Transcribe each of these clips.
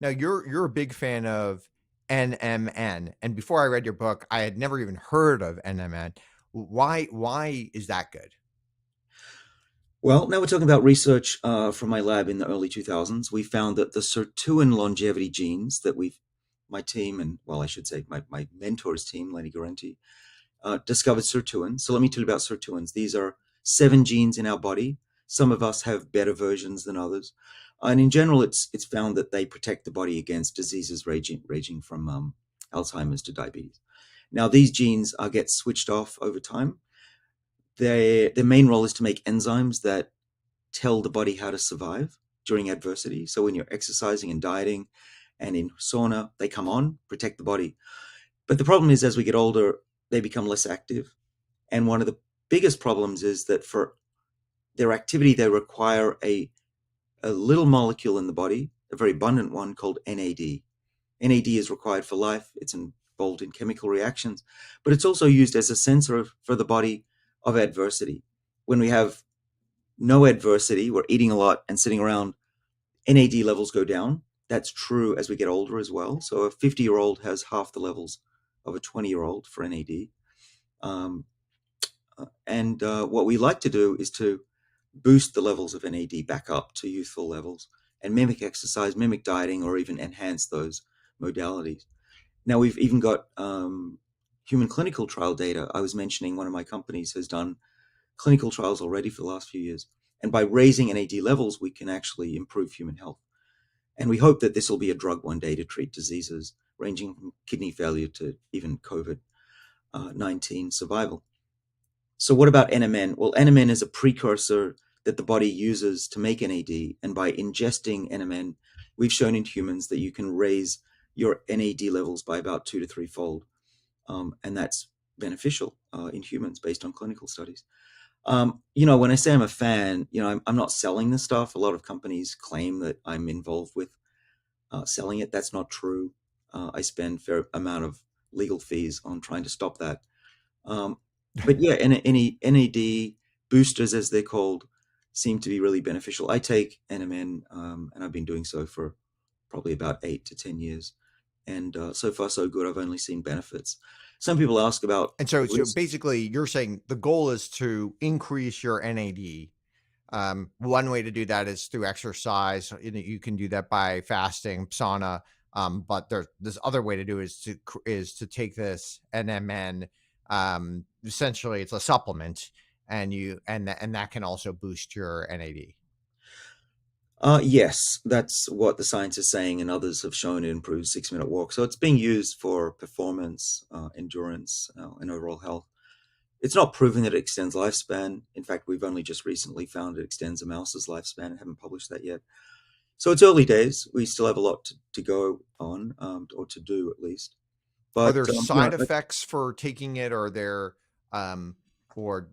Now you're a big fan of NMN, and before I read your book, I had never even heard of NMN. Why is that good? Well, now we're talking about research from my lab in the early 2000s. We found that the sirtuin longevity genes that my team, and well, I should say my mentor's team, Lenny Guarenti, discovered sirtuins. So let me tell you about sirtuins. These are 7 genes in our body. Some of us have better versions than others. And in general, it's found that they protect the body against diseases ranging from Alzheimer's to diabetes. Now, these genes get switched off over time. Their main role is to make enzymes that tell the body how to survive during adversity. So when you're exercising and dieting and in sauna, they come on, protect the body. But the problem is, as we get older, they become less active. And one of the biggest problems is that for their activity, they require a little molecule in the body, a very abundant one called NAD. NAD is required for life. It's involved in chemical reactions, but it's also used as a sensor for the body of adversity. When we have no adversity, we're eating a lot and sitting around, NAD levels go down. That's true as we get older as well. So a 50-year-old has half the levels of a 20-year-old for NAD. Um, and what we like to do is to boost the levels of NAD back up to youthful levels and mimic exercise, mimic dieting, or even enhance those modalities. Now, we've even got human clinical trial data. I was mentioning one of my companies has done clinical trials already for the last few years. And by raising NAD levels, we can actually improve human health. And we hope that this will be a drug one day to treat diseases ranging from kidney failure to even COVID-19 survival. So, what about NMN? Well, NMN is a precursor that the body uses to make NAD. And by ingesting NMN, we've shown in humans that you can raise your NAD levels by about 2 to 3 fold. And that's beneficial in humans based on clinical studies. When I say I'm a fan, I'm not selling this stuff. A lot of companies claim that I'm involved with selling it. That's not true. I spend a fair amount of legal fees on trying to stop that. Um, but yeah, any NAD boosters, as they're called, seem to be really beneficial. I take NMN, and I've been doing so for probably about 8 to 10 years. And so far, so good. I've only seen benefits. Some people ask about And so, the so risk. basically, you're saying the goal is to increase your NAD. One way to do that is through exercise. You can do that by fasting, sauna. But there's this other way to do is to take this NMN. Essentially, it's a supplement, and that can also boost your NAD. Yes, that's what the science is saying, and others have shown it improves 6 minute walk. So it's being used for performance, endurance, and overall health. It's not proven that it extends lifespan. In fact, we've only just recently found it extends a mouse's lifespan and haven't published that yet. So it's early days. We still have a lot to go on, or to do at least. Are But there side effects for taking it, um, or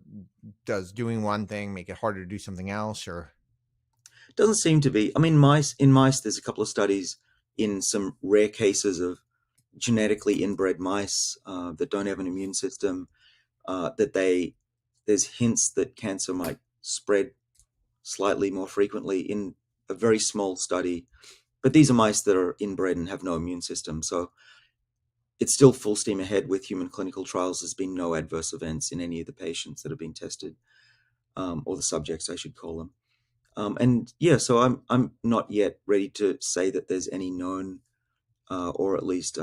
does doing one thing make it harder to do something else? Or it doesn't seem to be. I mean, in mice, there's a couple of studies in some rare cases of genetically inbred mice that don't have an immune system, that there's hints that cancer might spread slightly more frequently in a very small study. But these are mice that are inbred and have no immune system. So it's still full steam ahead with human clinical trials. There's been no adverse events in any of the patients that have been tested, or the subjects, I should call them. And yeah, so I'm not yet ready to say that there's any known, or at least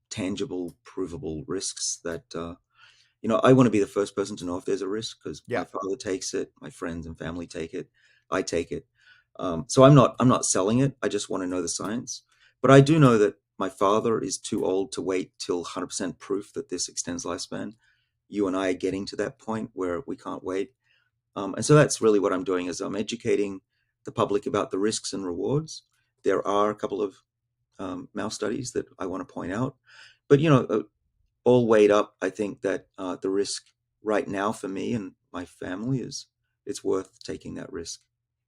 tangible, provable risks that I want to be the first person to know if there's a risk because my yeah, father takes it, my friends and family take it, I take it. So I'm not selling it. I just want to know the science. But I do know that my father is too old to wait till 100% proof that this extends lifespan. You and I are getting to that point where we can't wait. And so that's really what I'm doing is I'm educating the public about the risks and rewards. There are a couple of mouse studies that I want to point out, but all weighed up, I think that the risk right now for me and my family is it's worth taking that risk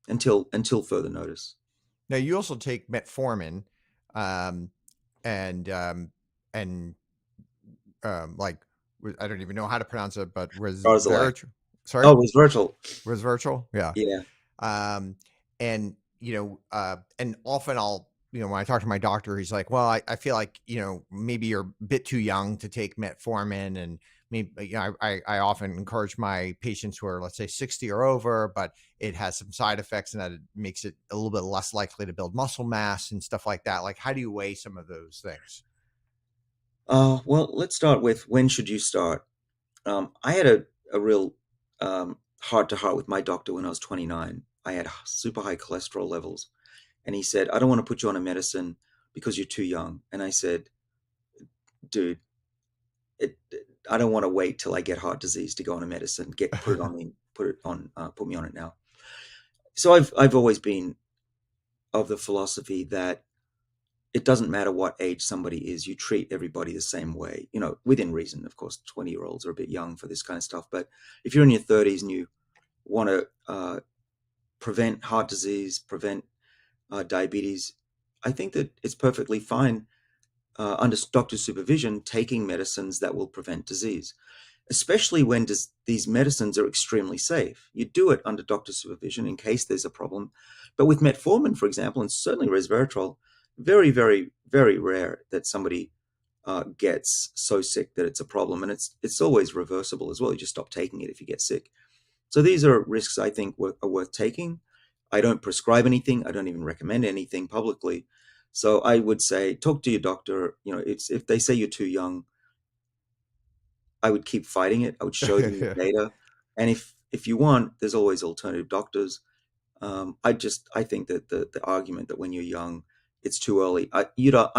until further notice. now you also take metformin, um, and and like I don't even know how to pronounce it, but Barzilai. resveratrol. Sorry, Oh, it was virtual. resveratrol. Yeah. Yeah. Um, and and often I'll when I talk to my doctor, he's like, well, I feel like, maybe you're a bit too young to take metformin. And maybe, I often encourage my patients who are, let's say, 60 or over, but it has some side effects and that it makes it a little bit less likely to build muscle mass and stuff like that. Like, how do you weigh some of those things? Well, let's start with when should you start? I had a real heart to heart with my doctor when I was 29. I had super high cholesterol levels, and he said, "I don't want to put you on a medicine because you're too young." And I said, "Dude, it, I don't want to wait till I get heart disease to go on a medicine. Put it on me, put me on it now." So I've always been of the philosophy that it doesn't matter what age somebody is, you treat everybody the same way, within reason. Of course, 20-year-olds are a bit young for this kind of stuff. But if you're in your 30s and you want to prevent heart disease, prevent diabetes, I think that it's perfectly fine under doctor's supervision taking medicines that will prevent disease, especially when these medicines are extremely safe. You do it under doctor's supervision in case there's a problem. But with metformin, for example, and certainly resveratrol, very, very, very rare that somebody gets so sick that it's a problem, and it's always reversible as well. You just stop taking it if you get sick. So these are risks I think are worth taking. I don't prescribe anything. I don't even recommend anything publicly. So I would say talk to your doctor. If they say you're too young, I would keep fighting it. I would show them the data, and if you want, there's always alternative doctors. I think that the argument that when you're young, it's too early. I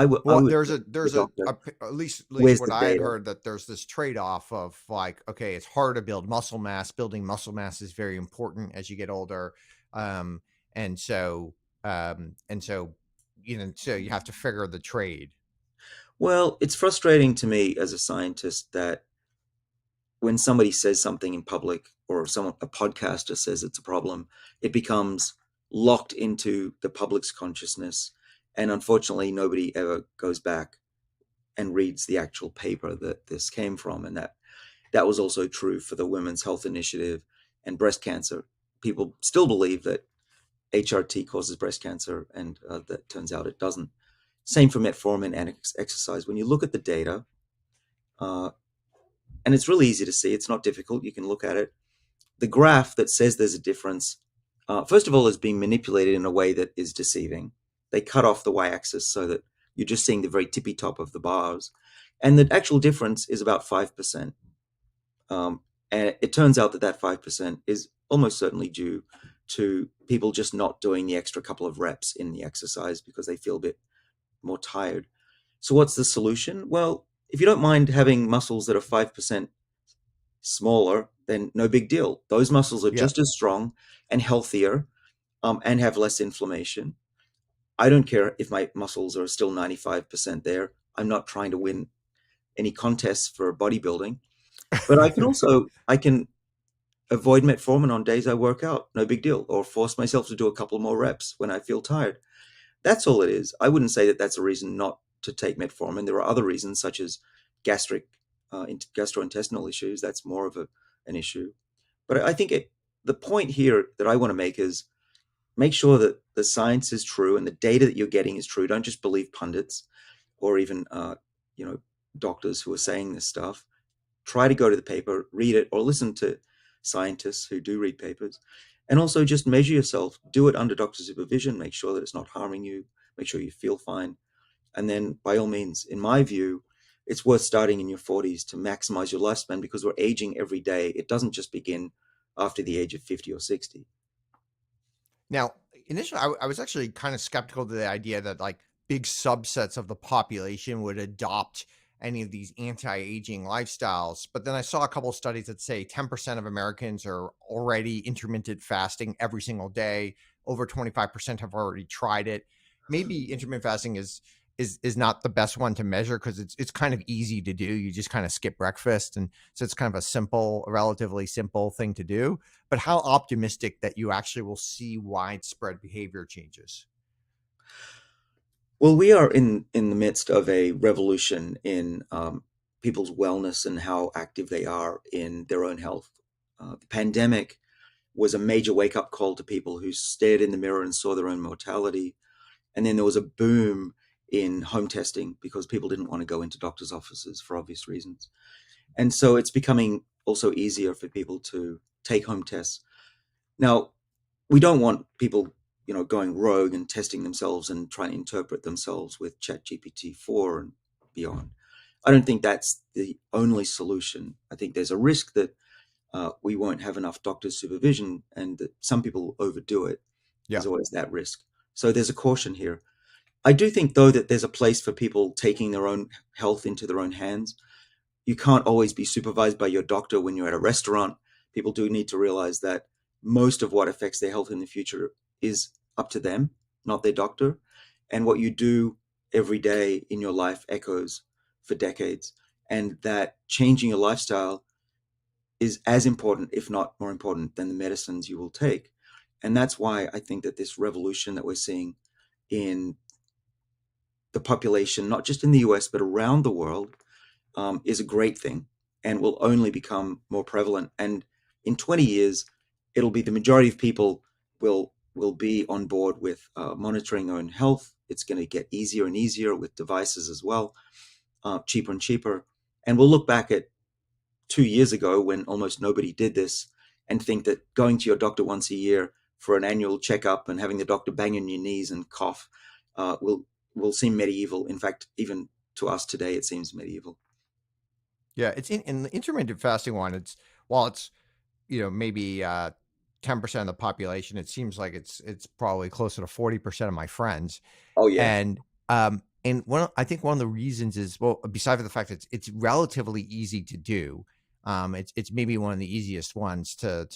Well, would there's say a to the there's doctor, at least where's what the I had data? heard, that there's this trade-off of like, okay, it's hard to build muscle mass. Building muscle mass is very important as you get older. Um, and so so you have to figure the trade. Well, it's frustrating to me as a scientist that when somebody says something in public or a podcaster says it's a problem, it becomes locked into the public's consciousness. And unfortunately, nobody ever goes back and reads the actual paper that this came from. And that was also true for the Women's Health Initiative and breast cancer. People still believe that HRT causes breast cancer, and that turns out it doesn't. Same for metformin and exercise. When you look at the data, uh, and it's really easy to see, it's not difficult. You can look at it. The graph that says there's a difference, first of all, is being manipulated in a way that is deceiving. They cut off the y-axis so that you're just seeing the very tippy top of the bars. And the actual difference is about 5%. And it turns out that 5% is almost certainly due to people just not doing the extra couple of reps in the exercise because they feel a bit more tired. So what's the solution? Well, if you don't mind having muscles that are 5% smaller, then no big deal. Those muscles are Yeah. just as strong and healthier, and have less inflammation. I don't care if my muscles are still 95% there. I'm not trying to win any contests for bodybuilding. But I can avoid metformin on days I work out, no big deal, or force myself to do a couple more reps when I feel tired. That's all it is. I wouldn't say that that's a reason not to take metformin. There are other reasons, such as gastrointestinal issues. That's more of an issue. But I think the point here that I want to make is make sure that the science is true and the data that you're getting is true. Don't just believe pundits or even you know doctors who are saying this stuff. Try to go to the paper, read it, or listen to scientists who do read papers. And also just measure yourself. Do it under doctor supervision. Make sure that it's not harming you. Make sure you feel fine. And then, by all means, in my view, it's worth starting in your 40s to maximize your lifespan because we're aging every day. It doesn't just begin after the age of 50 or 60. Now, initially, I was actually kind of skeptical to the idea that like big subsets of the population would adopt any of these anti-aging lifestyles. But then I saw a couple of studies that say 10% of Americans are already intermittent fasting every single day. Over 25% have already tried it. Maybe intermittent fasting is not the best one to measure because it's kind of easy to do. You just kind of skip breakfast, and so it's kind of a relatively simple thing to do. But how optimistic that you actually will see widespread behavior changes? Well, we are in the midst of a revolution in people's wellness and how active they are in their own health. The pandemic was a major wake up call to people who stared in the mirror and saw their own mortality And then there was a boom in home testing because people didn't want to go into doctors' offices for obvious reasons. And so it's becoming also easier for people to take home tests. Now, we don't want people, going rogue and testing themselves and trying to interpret themselves with ChatGPT 4 and beyond. I don't think that's the only solution. I think there's a risk that we won't have enough doctors' supervision and that some people overdo it. Yeah. There's always that risk. So there's a caution here. I do think, though, that there's a place for people taking their own health into their own hands. You can't always be supervised by your doctor when you're at a restaurant. People do need to realize that most of what affects their health in the future is up to them, not their doctor. And what you do every day in your life echoes for decades. And that changing your lifestyle is as important, if not more important, than the medicines you will take. And that's why I think that this revolution that we're seeing in the population, not just in the US, but around the world, is a great thing and will only become more prevalent. And in 20 years, it'll be the majority of people will be on board with monitoring their own health. It's going to get easier and easier with devices as well, cheaper and cheaper. And we'll look back at 2 years ago when almost nobody did this and think that going to your doctor once a year for an annual checkup and having the doctor bang on your knees and cough will seem medieval. In fact, even to us today, it seems medieval. Yeah, it's in the intermittent fasting one. While it's maybe 10% of the population. It seems like it's probably closer to 40% of my friends, Oh yeah. and I think one of the reasons is, well, besides the fact that it's relatively easy to do. It's maybe one of the easiest ones to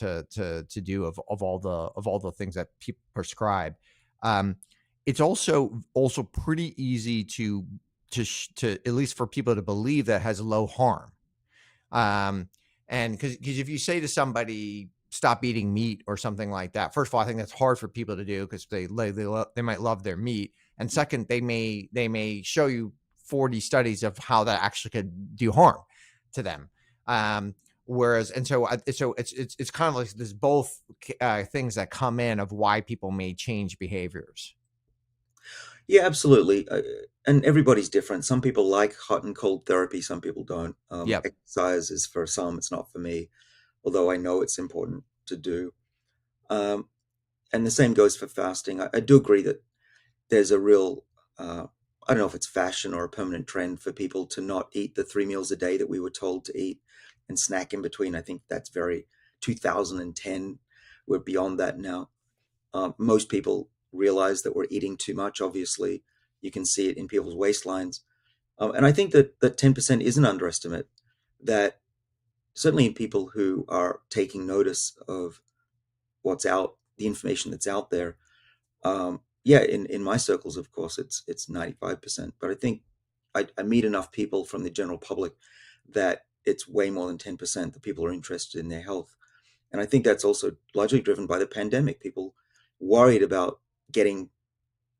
do of all the things that people prescribe. Um, it's also pretty easy to at least for people to believe that it has low harm. Um, and because if you say to somebody, stop eating meat or something like that, first of all, I think that's hard for people to do because they might love their meat. And second, they may show you 40 studies of how that actually could do harm to them. Whereas, and so it's kind of like there's both things that come in of why people may change behaviors. Yeah, absolutely. And everybody's different. Some people like hot and cold therapy, some people don't. Yep. Exercise is for some, it's not for me, although I know it's important to do. Um, and the same goes for fasting. I do agree that there's a real, I don't know if it's fashion or a permanent trend for people to not eat the 3 meals a day that we were told to eat and snack in between. I think that's very 2010. We're beyond that now. Most people realize that we're eating too much. Obviously, you can see it in people's waistlines. And I think that 10% is an underestimate, that certainly in people who are taking notice of what's out, the information that's out there. Yeah, in my circles, of course, it's 95%. But I think I meet enough people from the general public that it's way more than 10% that people are interested in their health. And I think that's also largely driven by the pandemic. People worried about getting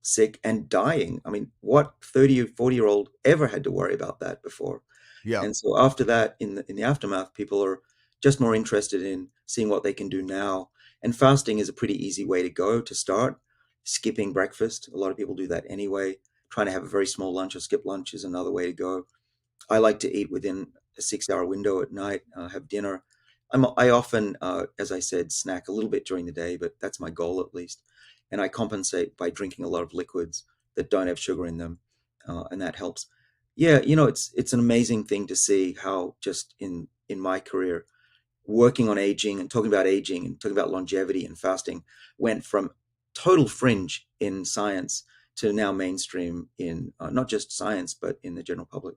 sick and dying. I mean, what 30 or 40-year-old ever had to worry about that before? Yep. And so after that, in the aftermath, people are just more interested in seeing what they can do now. And fasting is a pretty easy way to go to start. Skipping breakfast, a lot of people do that anyway. Trying to have a very small lunch or skip lunch is another way to go. I like to eat within a 6 hour window at night, have dinner. I often, as I said, snack a little bit during the day, but that's my goal at least. And I compensate by drinking a lot of liquids that don't have sugar in them, and that helps. Yeah, it's an amazing thing to see how just in my career, working on aging and talking about longevity and fasting went from total fringe in science to now mainstream in not just science but in the general public.